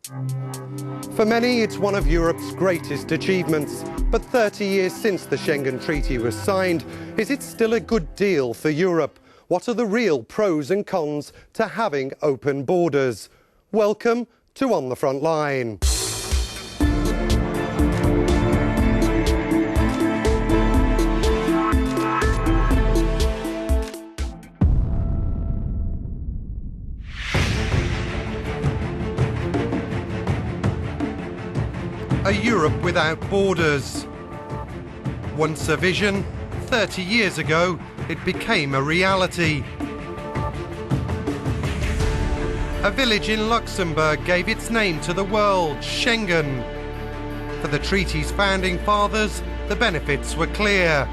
For many, it's one of Europe's greatest achievements. But 30 years since the Schengen Treaty was signed, is it still a good deal for Europe? What are the real pros and cons to having open borders? Welcome to On the Front Line. A Europe without borders. Once a vision, 30 years ago, it became a reality. A village in Luxembourg gave its name to the world, Schengen. For the treaty's founding fathers, the benefits were clear.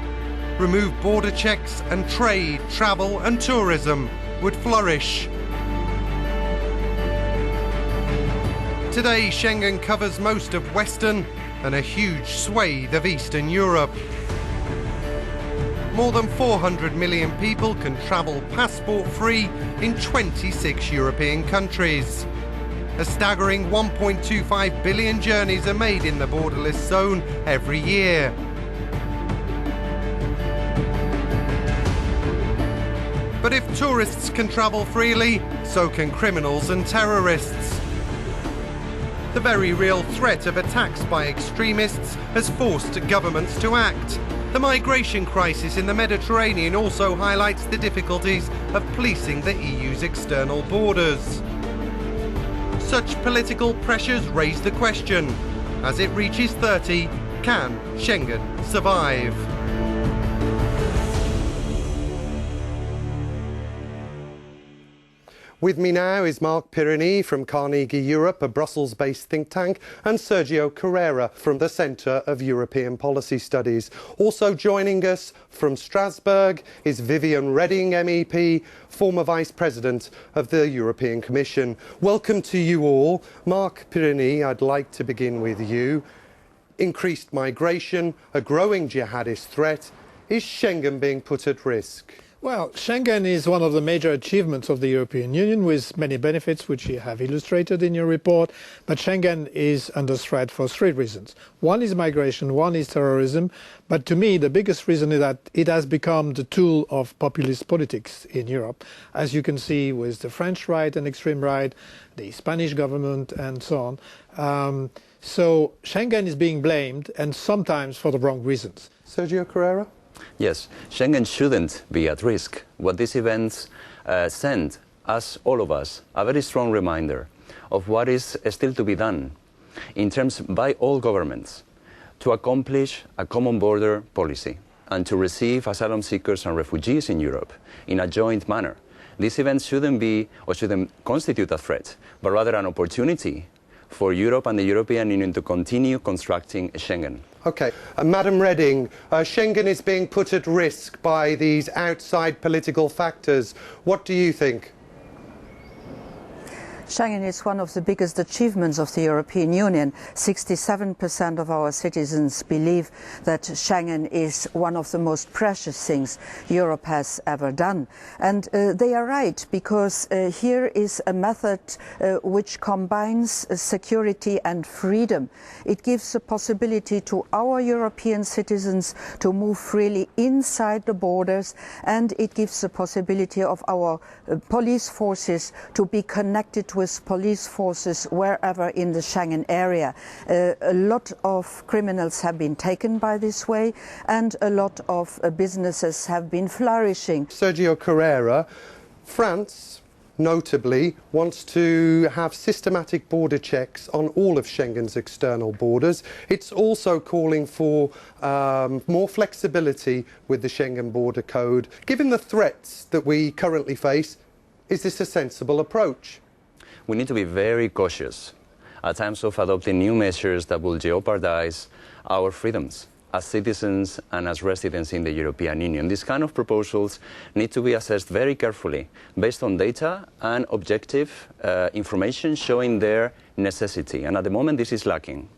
Remove border checks and trade, travel and tourism would flourish. Today, Schengen covers most of Western and a huge swathe of Eastern Europe. More than 400 million people can travel passport-free in 26 European countries. A staggering 1.25 billion journeys are made in the borderless zone every year. But if tourists can travel freely, so can criminals and terrorists. The very real threat of attacks by extremists has forced governments to act. The migration crisis in the Mediterranean also highlights the difficulties of policing the EU's external borders. Such political pressures raise the question, as it reaches 30, can Schengen survive? With me now is Mark Pirrini from Carnegie Europe, a Brussels-based think tank, and Sergio Carrera from the Centre of European Policy Studies. Also joining us from Strasbourg is Viviane Reding, MEP, former Vice President of the European Commission. Welcome to you all. Mark Pirrini, I'd like to begin with you. Increased migration, a growing jihadist threat. Is Schengen being put at risk? Well, Schengen is one of the major achievements of the European Union, with many benefits which you have illustrated in your report. But Schengen is under threat for three reasons. One is migration, one is terrorism. But to me, the biggest reason is that it has become the tool of populist politics in Europe, as you can see with the French right and extreme right, the Spanish government, and so on. So Schengen is being blamed, and sometimes for the wrong reasons. Sergio Carrera? Yes, Schengen shouldn't be at risk. What these events send us, all of us, a very strong reminder of what is still to be done in terms by all governments to accomplish a common border policy and to receive asylum seekers and refugees in Europe in a joint manner. These events shouldn't be or shouldn't constitute a threat, but rather an opportunity for Europe and the European Union to continue constructing Schengen. OK. Madam Reding, Schengen is being put at risk by these outside political factors. What do you think? Schengen is one of the biggest achievements of the European Union. 67% of our citizens believe that Schengen is one of the most precious things Europe has ever done. And they are right, because here is a method which combines security and freedom. It gives the possibility to our European citizens to move freely inside the borders, and it gives the possibility of our police forces to be connected with police forces wherever in the Schengen area. A lot of criminals have been taken by this way, and a lot of businesses have been flourishing. Sergio Carrera, France, notably, wants to have systematic border checks on all of Schengen's external borders. It's also calling for more flexibility with the Schengen Border Code. Given the threats that we currently face, is this a sensible approach? We need to be very cautious at times of adopting new measures that will jeopardize our freedoms as citizens and as residents in the European Union. These kind of proposals need to be assessed very carefully based on data and objective information showing their necessity. And at the moment, this is lacking.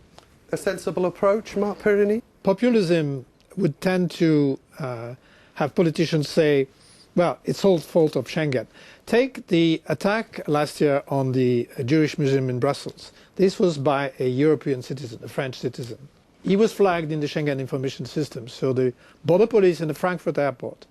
A sensible approach, Mark Pirrini? Populism would tend to have politicians say, Well, it's all fault of Schengen. Take the attack last year on the Jewish Museum in Brussels. This was by a European citizen, a French citizen. He was flagged in the Schengen information system, so the border police in the Frankfurt airport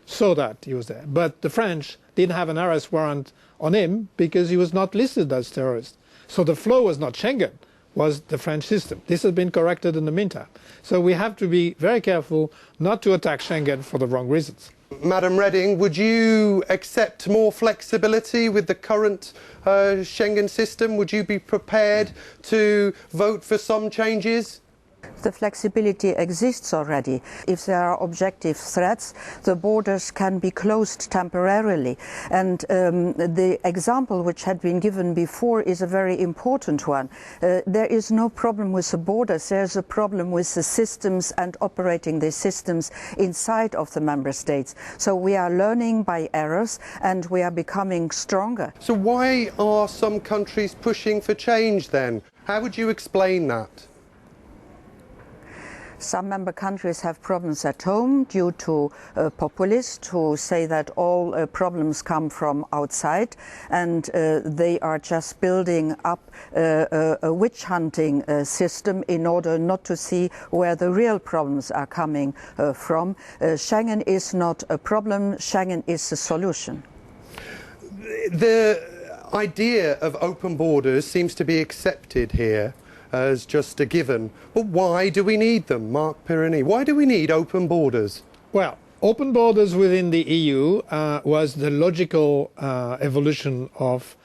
saw that he was there. But the French didn't have an arrest warrant on him because he was not listed as terrorist. So the flow was not Schengen, was the French system. This has been corrected in the meantime. So we have to be very careful not to attack Schengen for the wrong reasons. Madam Reding, would you accept more flexibility with the current Schengen system? Would you be prepared to vote for some changes? The flexibility exists already. If there are objective threats, the borders can be closed temporarily. And the example which had been given before is a very important one. There is no problem with the borders. There's a problem with the systems and operating the systems inside of the member states. So we are learning by errors and we are becoming stronger. So why are some countries pushing for change then? How would you explain that? Some member countries have problems at home due to populists who say that all problems come from outside, and they are just building up a witch hunting system in order not to see where the real problems are coming from. Schengen is not a problem, Schengen is a solution. The idea of open borders seems to be accepted here as just a given. But why do we need them, Mark Pirini? Why do we need open borders? Well, open borders within the EU was the logical evolution of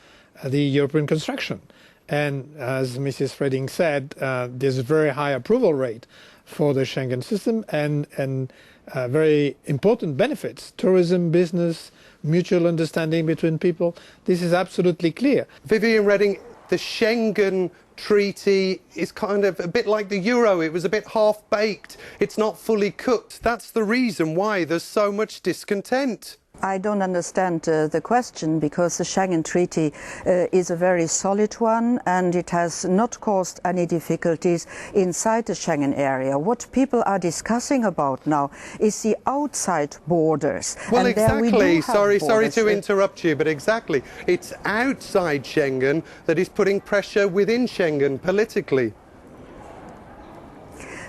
the European construction. And as Mrs. Reding said, there's a very high approval rate for the Schengen system and very important benefits. Tourism, business, mutual understanding between people. This is absolutely clear. Viviane Reding, the Schengen Treaty is kind of a bit like the euro. It was a bit half-baked. It's not fully cooked. That's the reason why there's so much discontent. I don't understand the question, because the Schengen Treaty is a very solid one and it has not caused any difficulties inside the Schengen area. What people are discussing about now is the outside borders. Well, and exactly. Sorry to interrupt you, but exactly. It's outside Schengen that is putting pressure within Schengen politically.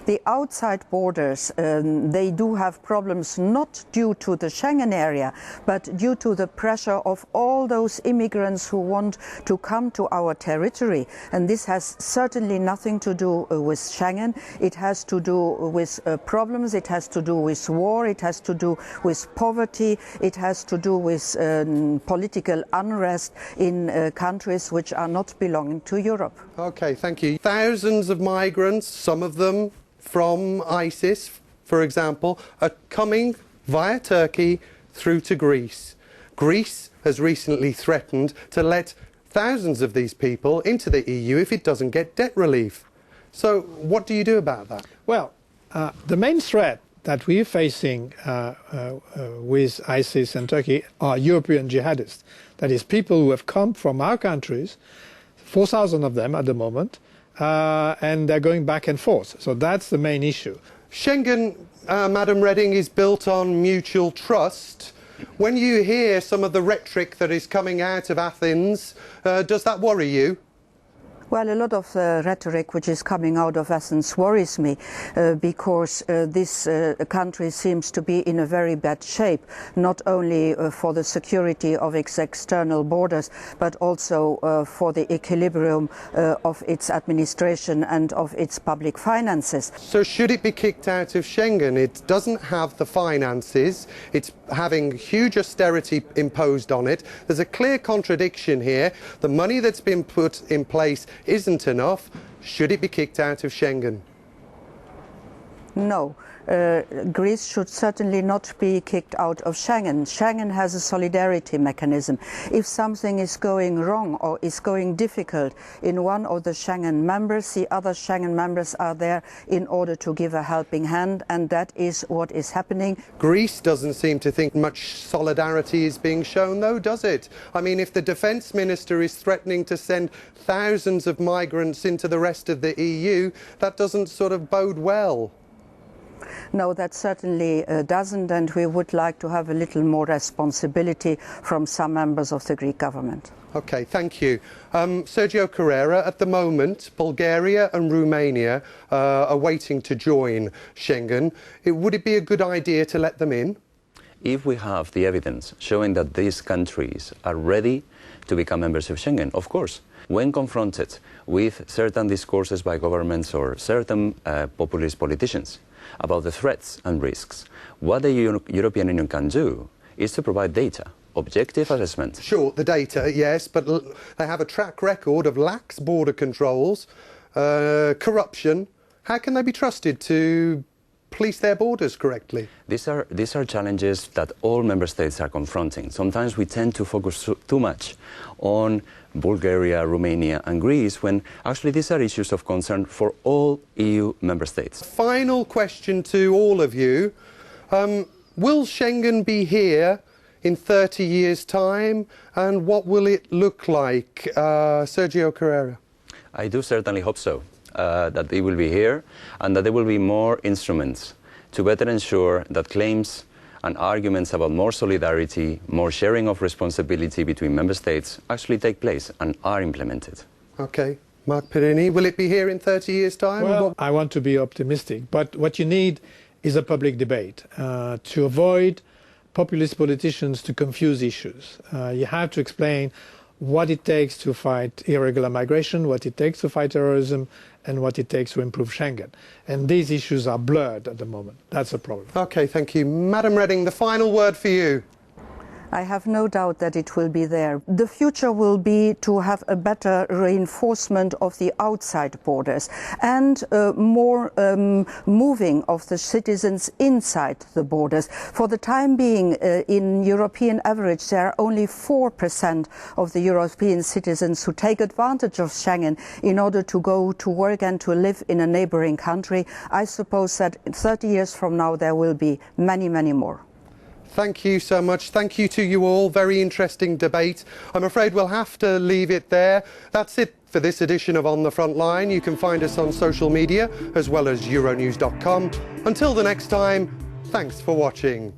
The outside borders, they do have problems not due to the Schengen area, but due to the pressure of all those immigrants who want to come to our territory. And this has certainly nothing to do with Schengen. It has to do with problems, it has to do with war, it has to do with poverty, it has to do with political unrest in countries which are not belonging to Europe. Okay, thank you. Thousands of migrants, some of them from ISIS, for example, are coming via Turkey through to Greece. Greece has recently threatened to let thousands of these people into the EU if it doesn't get debt relief. So what do you do about that? Well, the main threat that we're facing with ISIS and Turkey are European jihadists. That is, people who have come from our countries, 4,000 of them at the moment, and they're going back and forth. So that's the main issue. Schengen, Madam Reding, is built on mutual trust. When you hear some of the rhetoric that is coming out of Athens, does that worry you? Well, a lot of rhetoric which is coming out of Athens worries me because this country seems to be in a very bad shape, not only for the security of its external borders, but also for the equilibrium of its administration and of its public finances. So should it be kicked out of Schengen? It doesn't have the finances. It's having huge austerity imposed on it. There's a clear contradiction here. The money that's been put in place isn't enough. Should it be kicked out of Schengen? No. Greece should certainly not be kicked out of Schengen. Schengen has a solidarity mechanism. If something is going wrong or is going difficult in one of the Schengen members, the other Schengen members are there in order to give a helping hand, and that is what is happening. Greece doesn't seem to think much solidarity is being shown, though, does it? I mean, if the defence minister is threatening to send thousands of migrants into the rest of the EU, that doesn't sort of bode well. No, that certainly doesn't, and we would like to have a little more responsibility from some members of the Greek government. Okay, thank you. Sergio Carrera, at the moment, Bulgaria and Romania are waiting to join Schengen. Would it be a good idea to let them in? If we have the evidence showing that these countries are ready to become members of Schengen, of course. When confronted with certain discourses by governments or certain populist politicians about the threats and risks, what the European Union can do is to provide data, objective assessment. Sure, the data, yes, but they have a track record of lax border controls, corruption. How can they be trusted to police their borders correctly? These are challenges that all member states are confronting. Sometimes we tend to focus too much on Bulgaria, Romania and Greece, when actually these are issues of concern for all EU member states. Final question to all of you. Will Schengen be here in 30 years' time, and what will it look like? Sergio Carrera. I do certainly hope so, that it will be here and that there will be more instruments to better ensure that claims and arguments about more solidarity, more sharing of responsibility between member states actually take place and are implemented. Okay. Mark Perini, will it be here in 30 years' time? Well, I want to be optimistic, but what you need is a public debate to avoid populist politicians to confuse issues. You have to explain what it takes to fight irregular migration, what it takes to fight terrorism, and what it takes to improve Schengen. And these issues are blurred at the moment. That's a problem. Okay, thank you. Madam Reding, the final word for you. I have no doubt that it will be there. The future will be to have a better reinforcement of the outside borders and more moving of the citizens inside the borders. For the time being, in European average, there are only 4% of the European citizens who take advantage of Schengen in order to go to work and to live in a neighboring country. I suppose that 30 years from now there will be many, many more. Thank you so much. Thank you to you all. Very interesting debate. I'm afraid we'll have to leave it there. That's it for this edition of On the Front Line. You can find us on social media as well as euronews.com. Until the next time, thanks for watching.